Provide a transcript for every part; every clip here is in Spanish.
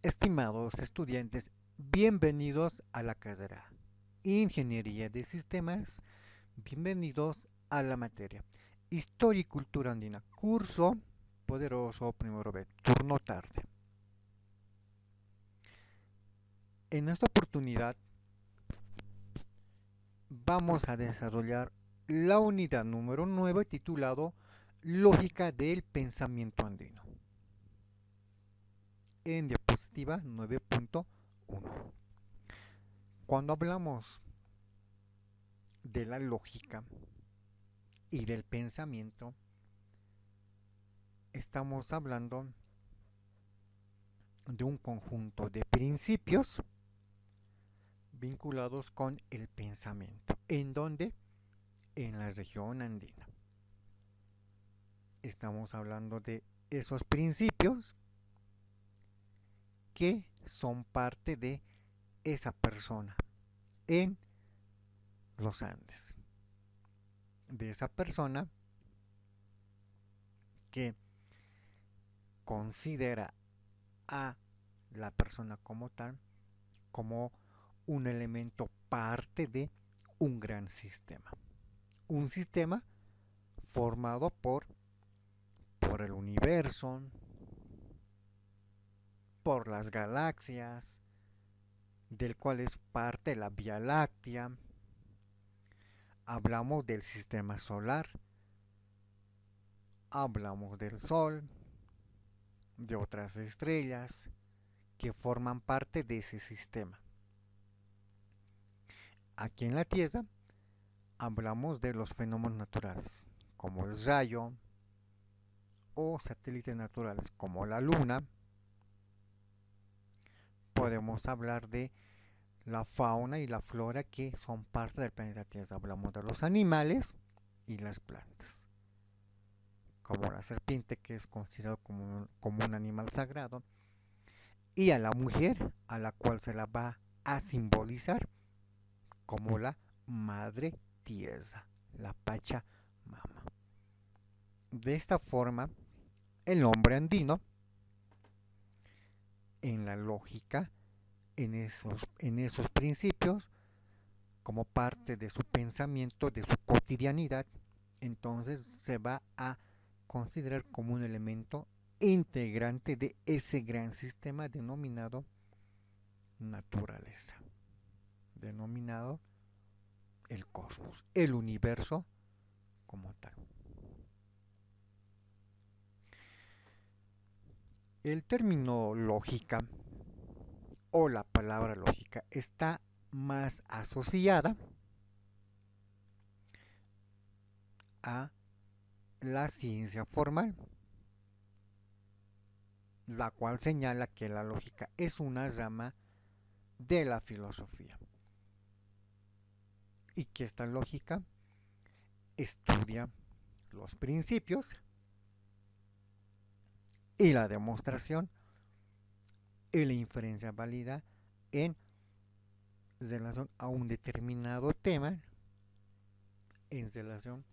Estimados estudiantes, bienvenidos a la carrera Ingeniería de Sistemas, bienvenidos a la materia Historia y Cultura Andina, curso poderoso primero B, turno tarde. En esta oportunidad vamos a desarrollar la unidad número 9 titulado Lógica del Pensamiento Andino, en diapositiva 9.1. Cuando hablamos de la lógica y del pensamiento, estamos hablando de un conjunto de principios vinculados con el pensamiento. ¿En dónde? En la región andina. Estamos hablando de esos principios que son parte de esa persona en los Andes. De esa persona que considera a la persona como tal como un elemento parte de un gran sistema. Un sistema formado por el universo, por las galaxias, del cual es parte la Vía Láctea. Hablamos del sistema solar, hablamos del Sol, de otras estrellas que forman parte de ese sistema. Aquí en la Tierra hablamos de los fenómenos naturales, como el rayo, o satélites naturales, como la Luna. Podemos hablar de la fauna y la flora que son parte del planeta Tierra. Hablamos de los animales y las plantas, como la serpiente, que es considerado como un animal sagrado, y a la mujer, a la cual se la va a simbolizar como la madre tierra, la Pachamama. De esta forma, el hombre andino, en la lógica, en esos principios, como parte de su pensamiento, de su cotidianidad, entonces se va a considerar como un elemento integrante de ese gran sistema denominado naturaleza, denominado el cosmos, el universo como tal. El término lógica o la palabra lógica está más asociada a la ciencia formal, la cual señala que la lógica es una rama de la filosofía y que esta lógica estudia los principios y la demostración y la inferencia válida en relación a un determinado tema, en relación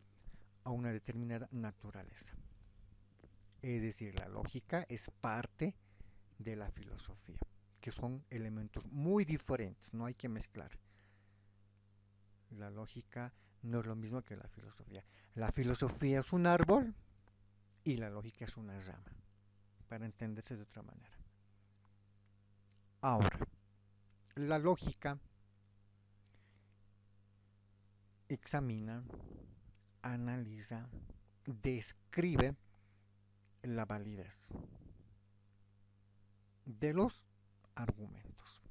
a una determinada naturaleza. Es decir, la lógica es parte de la filosofía, que son elementos muy diferentes, no hay que mezclar. La lógica no es lo mismo que la filosofía. La filosofía es un árbol y la lógica es una rama, para entenderse de otra manera. Ahora, la lógica examina, analiza, describe la validez de los argumentos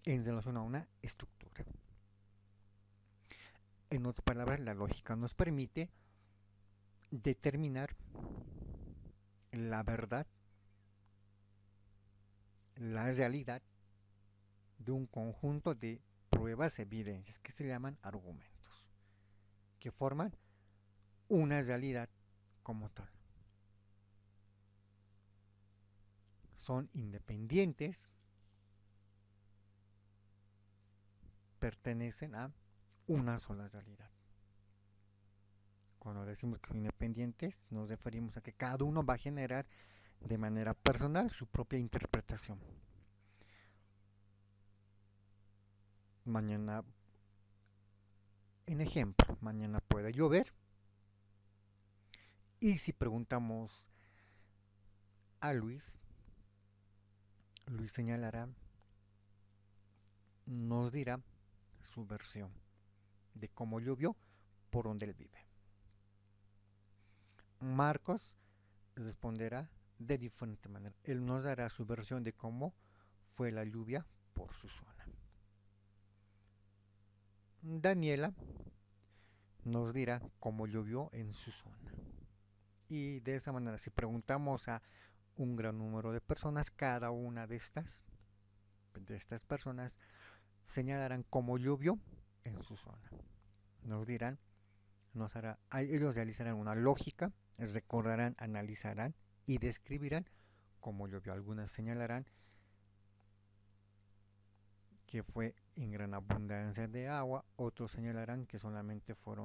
en relación a una estructura. En otras palabras, la lógica nos permite determinar la verdad, la realidad de un conjunto de pruebas, evidencias que se llaman argumentos, que forman una realidad como tal. Son independientes, pertenecen a una sola realidad. Cuando decimos que son independientes, nos referimos a que cada uno va a generar de manera personal su propia interpretación. Mañana, en ejemplo, mañana puede llover y si preguntamos a Luis, Luis señalará, nos dirá su versión de cómo llovió por donde él vive. Marcos responderá de diferente manera. Él nos dará su versión de cómo fue la lluvia por su zona. Daniela nos dirá cómo llovió en su zona. Y de esa manera, si preguntamos a un gran número de personas, cada una de estas personas señalarán cómo llovió en su zona. Nos dirán, ellos realizarán una lógica, recordarán, analizarán y describirán cómo llovió. Algunas señalarán que fue en gran abundancia de agua, otros señalarán que solamente fue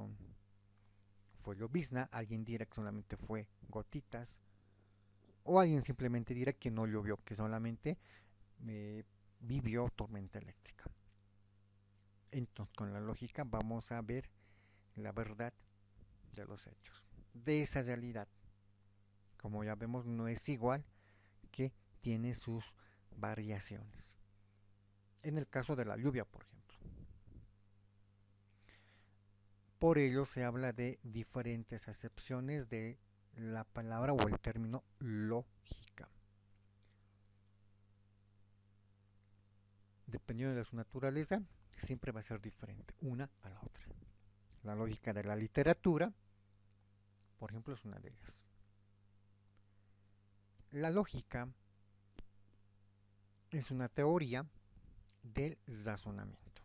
llovizna, alguien dirá que solamente fue gotitas, o alguien simplemente dirá que no llovió, que solamente vivió tormenta eléctrica. Entonces, con la lógica vamos a ver la verdad de los hechos, de esa realidad. Como ya vemos, no es igual, que tiene sus variaciones. En el caso de la lluvia, por ejemplo. Por ello se habla de diferentes acepciones de la palabra o el término lógica. Dependiendo de su naturaleza, siempre va a ser diferente una a la otra. La lógica de la literatura, por ejemplo, es una de ellas. La lógica es una teoría del razonamiento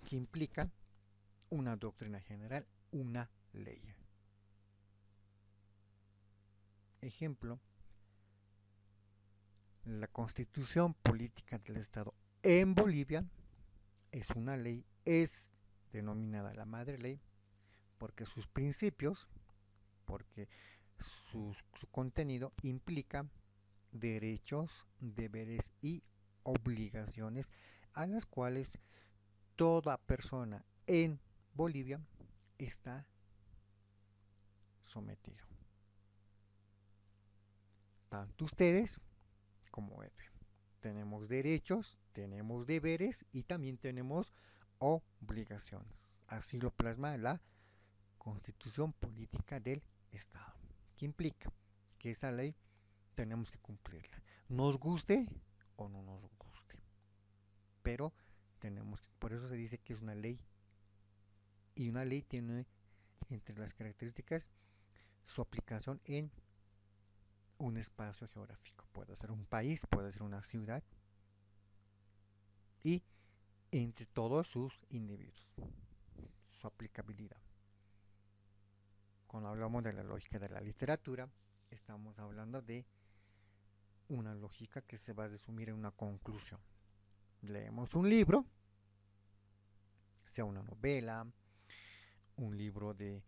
que implica una doctrina general, una ley. Ejemplo, la Constitución Política del Estado en Bolivia es una ley, es denominada la madre ley, porque sus principios, porque su contenido implica derechos, deberes y obligaciones a las cuales toda persona en Bolivia está sometido. Tanto ustedes como Edwin. Tenemos derechos, tenemos deberes y también tenemos obligaciones. Así lo plasma la Constitución Política del Estado, que implica que esa ley tenemos que cumplirla, nos guste o no nos guste, pero por eso se dice que es una ley, y una ley tiene entre las características su aplicación en un espacio geográfico, puede ser un país, puede ser una ciudad, y entre todos sus individuos, su aplicabilidad. Cuando hablamos de la lógica de la literatura, estamos hablando de una lógica que se va a resumir en una conclusión. Leemos un libro, sea una novela, un libro de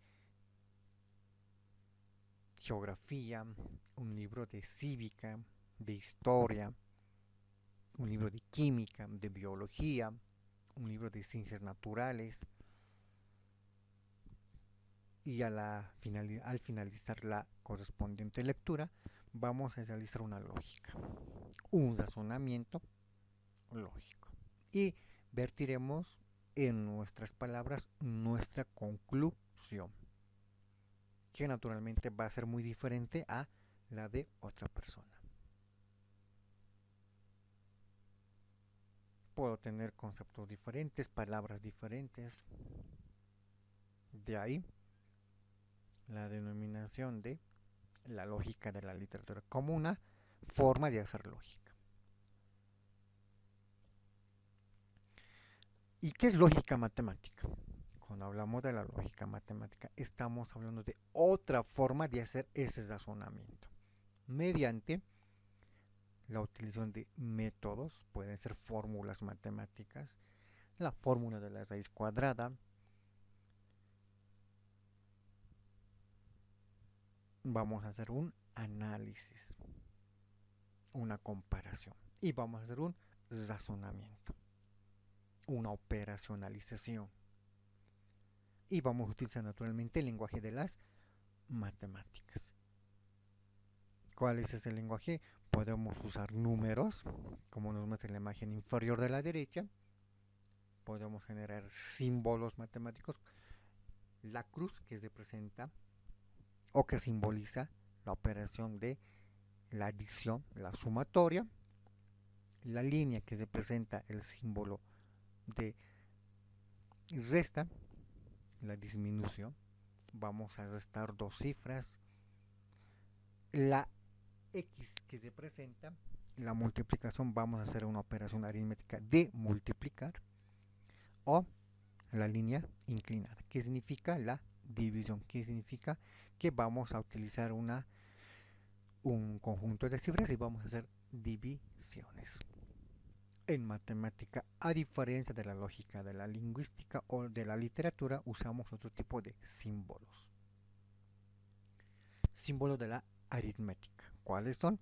geografía, un libro de cívica, de historia, un libro de química, de biología, un libro de ciencias naturales, y al finalizar la correspondiente lectura vamos a realizar una lógica, un razonamiento lógico, y vertiremos en nuestras palabras nuestra conclusión, que naturalmente va a ser muy diferente a la de otra persona. Puedo tener conceptos diferentes, palabras diferentes, de ahí la denominación de la lógica de la literatura como una forma de hacer lógica. ¿Y qué es lógica matemática? Cuando hablamos de la lógica matemática, estamos hablando de otra forma de hacer ese razonamiento, mediante la utilización de métodos, pueden ser fórmulas matemáticas, la fórmula de la raíz cuadrada, vamos a hacer un análisis, una comparación y vamos a hacer un razonamiento, una operacionalización y vamos a utilizar naturalmente el lenguaje de las matemáticas. ¿Cuál es ese lenguaje? Podemos usar números, como nos muestra en la imagen inferior de la derecha. Podemos generar símbolos matemáticos. La cruz que representa o que simboliza la operación de la adición, la sumatoria. La línea que representa el símbolo de resta, la disminución. Vamos a restar dos cifras. La X que representa la multiplicación, vamos a hacer una operación aritmética de multiplicar. O la línea inclinada, que significa la división, que significa que vamos a utilizar un conjunto de cifras y vamos a hacer divisiones. En matemática, a diferencia de la lógica de la lingüística o de la literatura, usamos otro tipo de símbolos. Símbolos de la aritmética. ¿Cuáles son?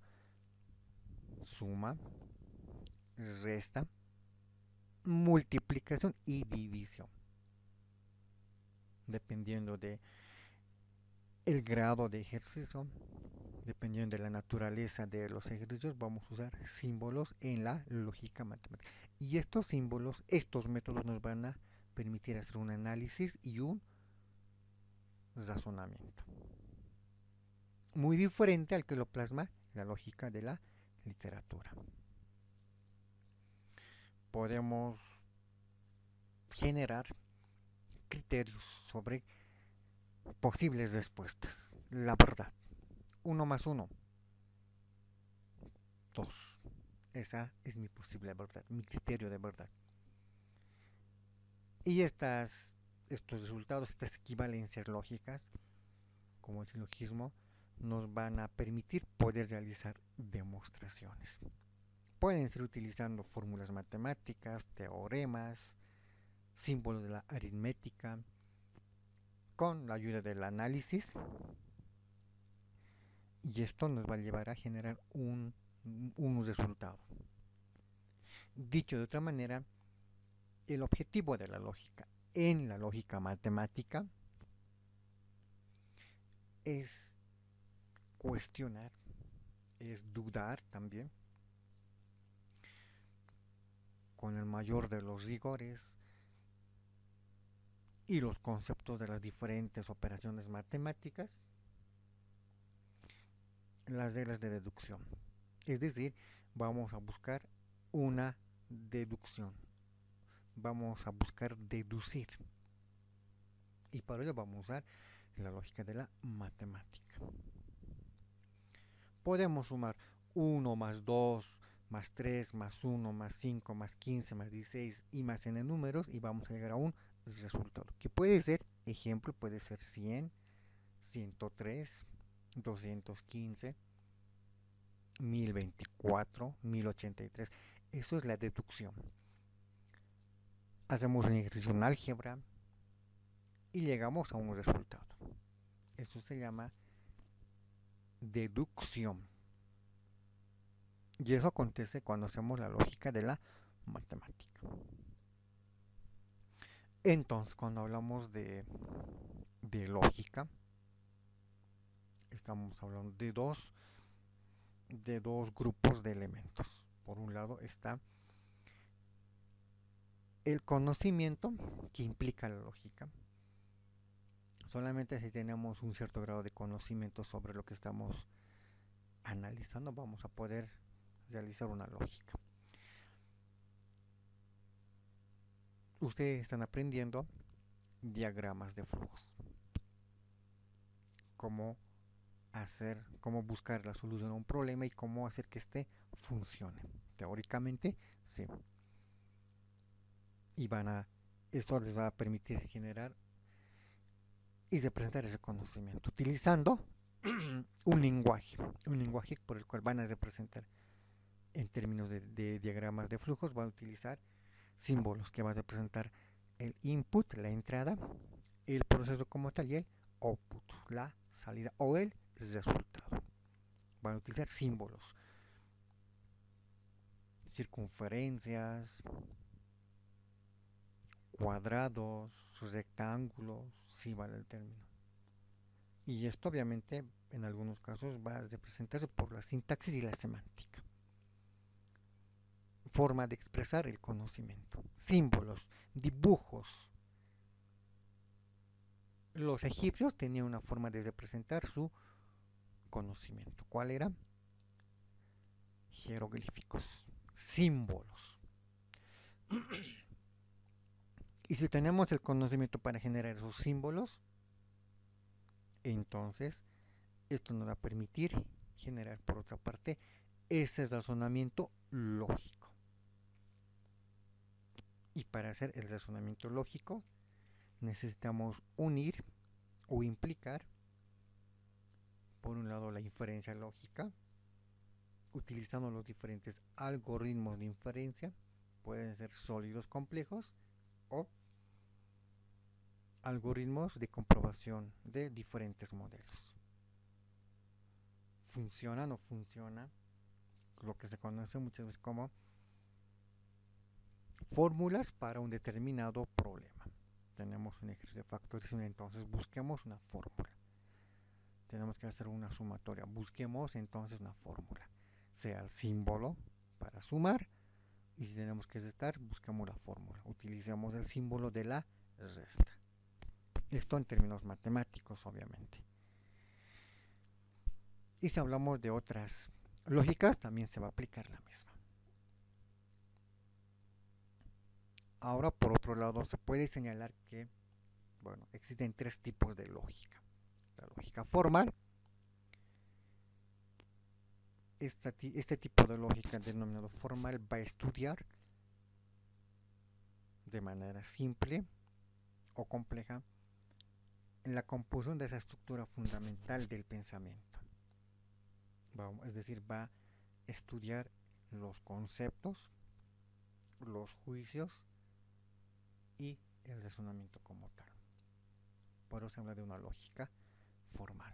Suma, resta, multiplicación y división. Dependiendo de el grado de ejercicio, dependiendo de la naturaleza de los ejercicios, vamos a usar símbolos en la lógica matemática. Y estos símbolos, estos métodos nos van a permitir hacer un análisis y un razonamiento. Muy diferente al que lo plasma la lógica de la literatura. Podemos generar criterios sobre posibles respuestas. La verdad. 1 más 1. 2. Esa es mi posible verdad, mi criterio de verdad. Y estos resultados, estas equivalencias lógicas, como el silogismo, nos van a permitir poder realizar demostraciones. Pueden ser utilizando fórmulas matemáticas, teoremas, símbolos de la aritmética, con la ayuda del análisis, y esto nos va a llevar a generar un resultado. Dicho de otra manera, el objetivo de la lógica en la lógica matemática es cuestionar, es dudar también, con el mayor de los rigores y los conceptos de las diferentes operaciones matemáticas, las reglas de deducción. Es decir, vamos a buscar una deducción, vamos a buscar deducir, y para ello vamos a usar la lógica de la matemática. Podemos sumar 1 más 2 más 3 más 1 más 5 más 15 más 16 y más n números y vamos a llegar a un resultado que puede ser, ejemplo, puede ser 100, 103, 215, 1024, 1083. Eso es la deducción. Hacemos un ejercicio en álgebra y llegamos a un resultado. Eso se llama deducción. Y eso acontece cuando hacemos la lógica de la matemática. Entonces, cuando hablamos de lógica, estamos hablando de dos grupos de elementos. Por un lado está el conocimiento que implica la lógica. Solamente si tenemos un cierto grado de conocimiento sobre lo que estamos analizando, vamos a poder realizar una lógica. Ustedes están aprendiendo diagramas de flujos. Cómo buscar la solución a un problema y cómo hacer que este funcione. Teóricamente, sí. Y esto les va a permitir generar y representar ese conocimiento utilizando un lenguaje por el cual van a representar en términos de diagramas de flujos. Van a utilizar símbolos que van a representar el input, la entrada, el proceso como tal y el output, la salida o el resultado. Van a utilizar símbolos, circunferencias, cuadrados, rectángulos, si vale el término. Y esto obviamente en algunos casos va a representarse por la sintaxis y la semántica. Forma de expresar el conocimiento. Símbolos, dibujos. Los egipcios tenían una forma de representar su conocimiento. ¿Cuál era? Jeroglíficos, símbolos. Y si tenemos el conocimiento para generar esos símbolos, entonces esto nos va a permitir generar, por otra parte, ese razonamiento lógico. Y para hacer el razonamiento lógico necesitamos unir o implicar, por un lado, la inferencia lógica, utilizando los diferentes algoritmos de inferencia, pueden ser sólidos complejos o algoritmos de comprobación de diferentes modelos. Funciona o no funciona, lo que se conoce muchas veces como fórmulas para un determinado problema. Tenemos un ejercicio de factorización, entonces busquemos una fórmula. Tenemos que hacer una sumatoria, busquemos entonces una fórmula, sea el símbolo para sumar, y si tenemos que restar, busquemos la fórmula, utilicemos el símbolo de la resta. Esto en términos matemáticos, obviamente. Y si hablamos de otras lógicas, también se va a aplicar la misma. Ahora, por otro lado, se puede señalar que, bueno, existen tres tipos de lógica. La lógica formal. Este tipo de lógica denominado formal va a estudiar de manera simple o compleja en la composición de esa estructura fundamental del pensamiento. Es decir, va a estudiar los conceptos, los juicios y el razonamiento como tal. Por eso se habla de una lógica formal.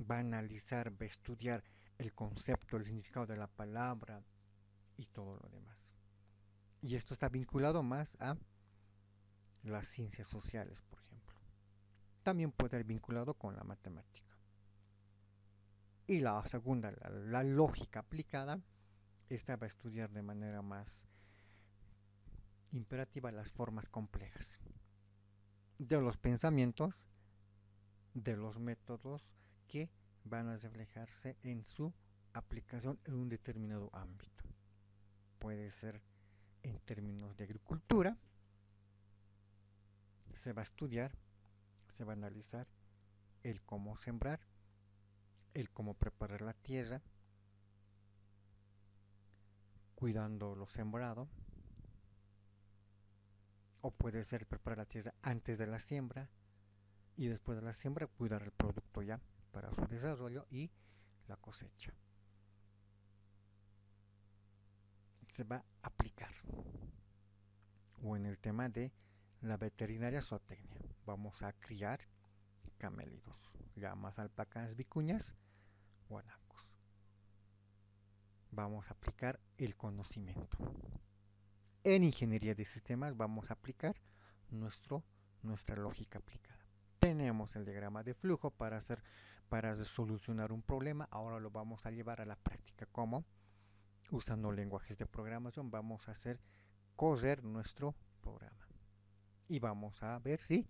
Va a analizar, va a estudiar el concepto, el significado de la palabra y todo lo demás. Y esto está vinculado más a las ciencias sociales, por ejemplo. También puede estar vinculado con la matemática. Y la segunda, la lógica aplicada, esta va a estudiar de manera más imperativa las formas complejas de los pensamientos, de los métodos que van a reflejarse en su aplicación en un determinado ámbito. Puede ser en términos de agricultura, se va a estudiar, se va a analizar el cómo sembrar, el cómo preparar la tierra, cuidando lo sembrado, o puede ser preparar la tierra antes de la siembra y después de la siembra cuidar el producto ya para su desarrollo y la cosecha. Se va a aplicar. O en el tema de la veterinaria zootecnia, vamos a criar camélidos, llamas, alpacas, vicuñas, guanacos. Vamos a aplicar el conocimiento. En ingeniería de sistemas vamos a aplicar nuestra lógica aplicada. Tenemos el diagrama de flujo para solucionar un problema. Ahora lo vamos a llevar a la práctica. ¿Cómo? Usando lenguajes de programación vamos a hacer correr nuestro programa. Y vamos a ver si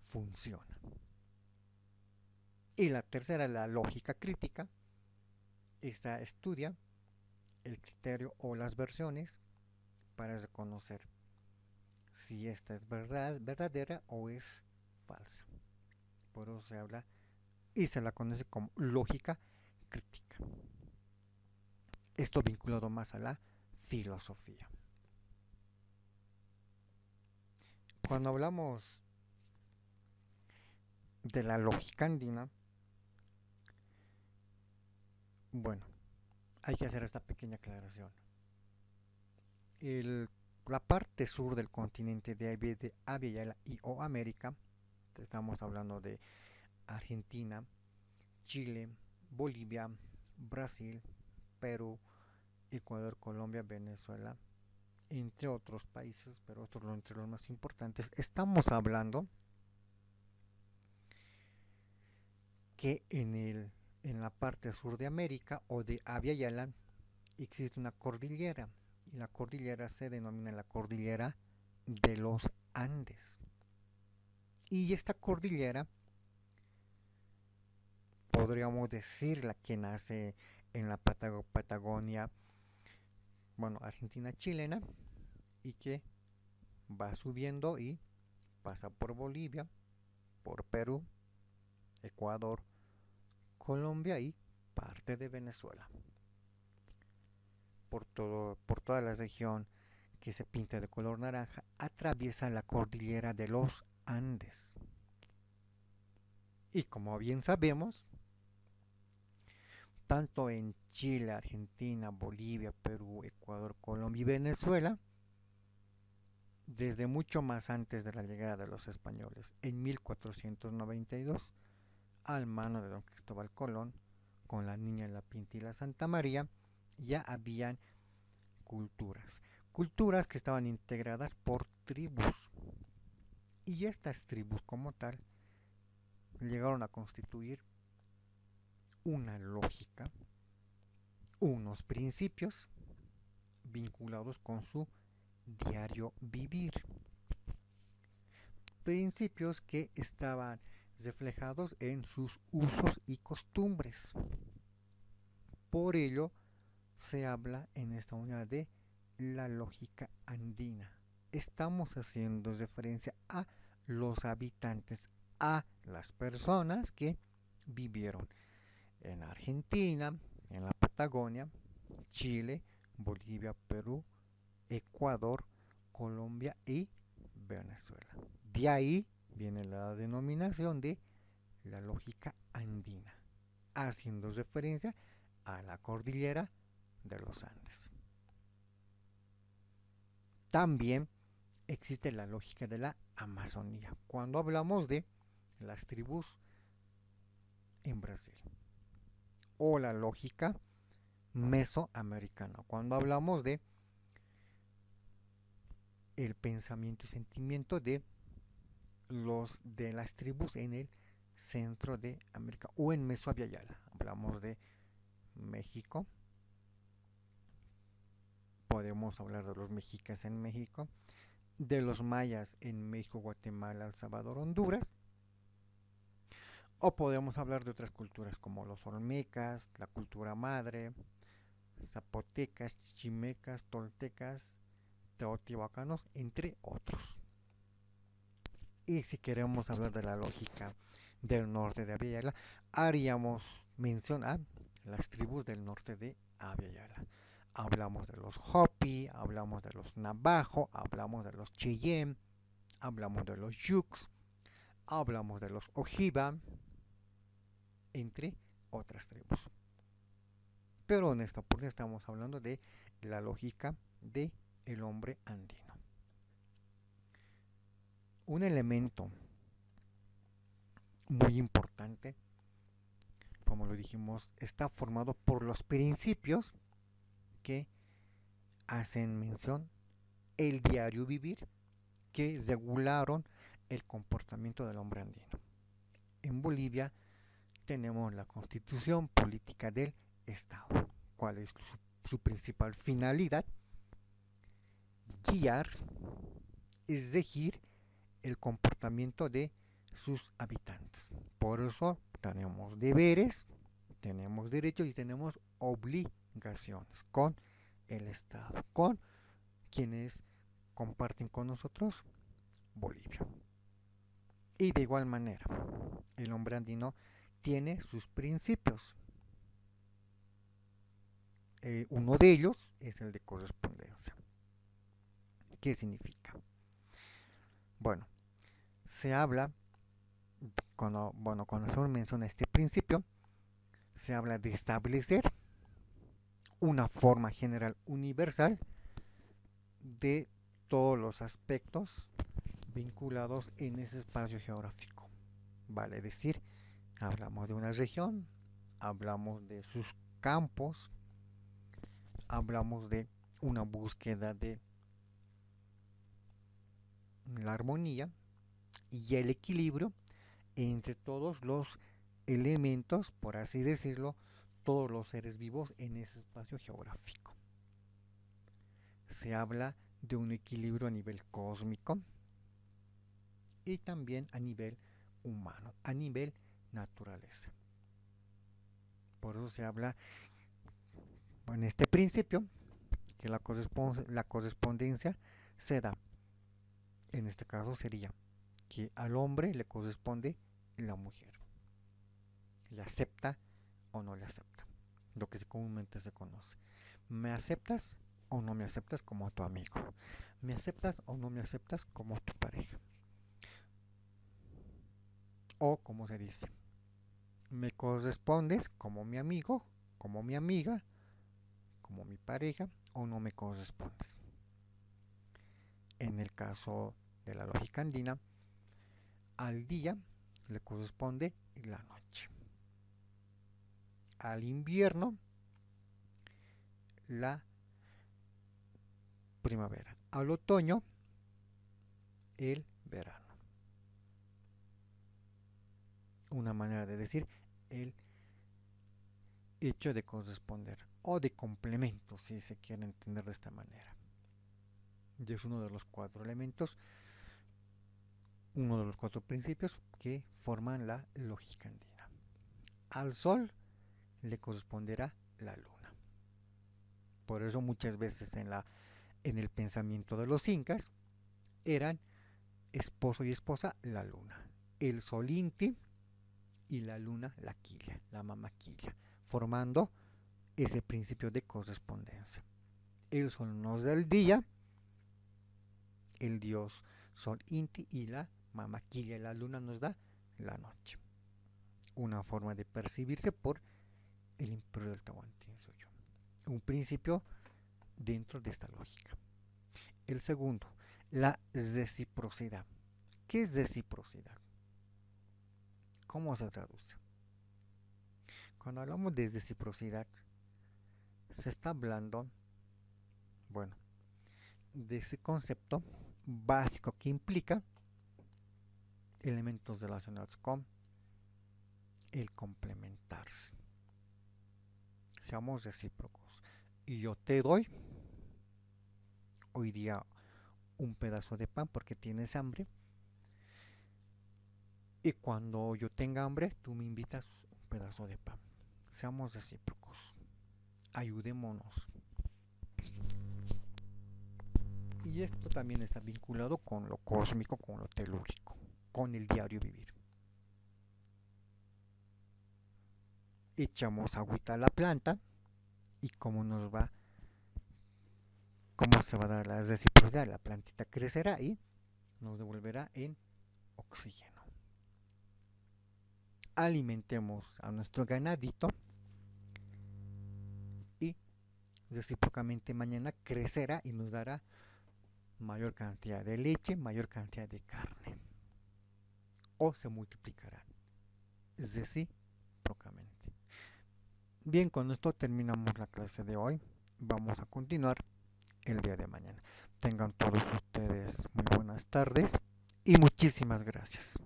funciona. Y la tercera, la lógica crítica. Esta estudia el criterio o las versiones para reconocer si esta es verdadera o es falsa. Por eso se habla y se la conoce como lógica crítica. Esto vinculado más a la filosofía. Cuando hablamos de la lógica andina, bueno, hay que hacer esta pequeña aclaración. La parte sur del continente de Abya y América, estamos hablando de Argentina, Chile, Bolivia, Brasil, Perú, Ecuador, Colombia, Venezuela, entre otros países, pero otros entre los más importantes. Estamos hablando que en la parte sur de América o de Abya Yala existe una cordillera y la cordillera se denomina la cordillera de los Andes. Y esta cordillera podríamos decir la que nace en la Patagonia, bueno, Argentina chilena, y que va subiendo y pasa por Bolivia, por Perú, Ecuador, Colombia y parte de Venezuela. Por toda la región que se pinta de color naranja, atraviesa la cordillera de los Andes. Y como bien sabemos, tanto en Chile, Argentina, Bolivia, Perú, Ecuador, Colombia y Venezuela, desde mucho más antes de la llegada de los españoles, en 1492, al mano de don Cristóbal Colón, con la Niña, la Pinta y la Santa María, ya habían culturas que estaban integradas por tribus. Y estas tribus como tal llegaron a constituir una lógica, unos principios vinculados con su diario vivir. Principios que estaban reflejados en sus usos y costumbres. Por ello se habla en esta unidad de la lógica andina. Estamos haciendo referencia a los habitantes, a las personas que vivieron en Argentina, en la Patagonia, Chile, Bolivia, Perú, Ecuador, Colombia y Venezuela. De ahí viene la denominación de la lógica andina, haciendo referencia a la cordillera de los Andes. También existe la lógica de la Amazonía, cuando hablamos de las tribus en Brasil, o la lógica mesoamericana, cuando hablamos de el pensamiento y sentimiento de las tribus en el centro de América o en Mesoamérica. Hablamos de México, podemos hablar de los mexicas en México, de los mayas en México, Guatemala, El Salvador, Honduras, o podemos hablar de otras culturas como los olmecas, la cultura madre, zapotecas, chichimecas, toltecas, teotihuacanos, entre otros. Y si queremos hablar de la lógica del norte de Abya Yala, haríamos mención a las tribus del norte de Abya Yala. Hablamos de los Hopi, hablamos de los Navajo, hablamos de los Cheyenne, hablamos de los Yux, hablamos de los Ojiba, entre otras tribus. Pero en esta oportunidad estamos hablando de la lógica del hombre andino. Un elemento muy importante, como lo dijimos, está formado por los principios que hacen mención el diario vivir, que regularon el comportamiento del hombre andino. En Bolivia tenemos la constitución política del Estado. ¿Cuál es su principal finalidad? Guiar y regir el comportamiento de sus habitantes. Por eso tenemos deberes, tenemos derechos y tenemos obligaciones con el Estado, con quienes comparten con nosotros Bolivia. Y de igual manera, el hombre andino tiene sus principios. Uno de ellos es el de correspondencia. ¿Qué significa? Bueno, se habla, cuando se menciona este principio, se habla de establecer una forma general universal de todos los aspectos vinculados en ese espacio geográfico. Vale decir, hablamos de una región, hablamos de sus campos, hablamos de una búsqueda de la armonía y el equilibrio entre todos los elementos, por así decirlo, todos los seres vivos en ese espacio geográfico. Se habla de un equilibrio a nivel cósmico y también a nivel humano, a nivel naturaleza. Por eso se habla en este principio que la correspondencia se da. En este caso sería que al hombre le corresponde la mujer. ¿Le acepta o no le acepta? Lo que comúnmente se conoce. ¿Me aceptas o no me aceptas como tu amigo? ¿Me aceptas o no me aceptas como tu pareja? O como se dice, ¿me correspondes como mi amigo, como mi amiga, como mi pareja o no me correspondes? En el caso de la lógica andina, al día le corresponde la noche. Al invierno, la primavera. Al otoño, el verano. Una manera de decir el hecho de corresponder o de complemento, si se quiere entender de esta manera. Y es uno de los 4 elementos, uno de los 4 principios que forman la lógica andina. Al sol le corresponderá la luna. Por eso muchas veces en el pensamiento de los incas eran esposo y esposa la luna, el sol Inti y la luna la quilla, la mamaquilla, formando ese principio de correspondencia. El sol nos da el día, el dios sol Inti y la mamaquilla, la luna nos da la noche. Una forma de percibirse por el imperio del Tahuantinsuyo. Un principio dentro de esta lógica. El segundo, la reciprocidad. ¿Qué es reciprocidad? ¿Cómo se traduce? Cuando hablamos de reciprocidad, se está hablando, bueno, de ese concepto básico que implica elementos relacionados con el complementarse. Seamos recíprocos. Y yo te doy hoy día un pedazo de pan porque tienes hambre. Y cuando yo tenga hambre, tú me invitas un pedazo de pan. Seamos recíprocos. Ayudémonos. Y esto también está vinculado con lo cósmico, con lo telúrico, con el diario vivir. Echamos agüita a la planta y cómo se va a dar la reciprocidad. La plantita crecerá y nos devolverá en oxígeno. Alimentemos a nuestro ganadito y recíprocamente mañana crecerá y nos dará mayor cantidad de leche, mayor cantidad de carne. O se multiplicará recíprocamente. Bien, con esto terminamos la clase de hoy. Vamos a continuar el día de mañana. Tengan todos ustedes muy buenas tardes y muchísimas gracias.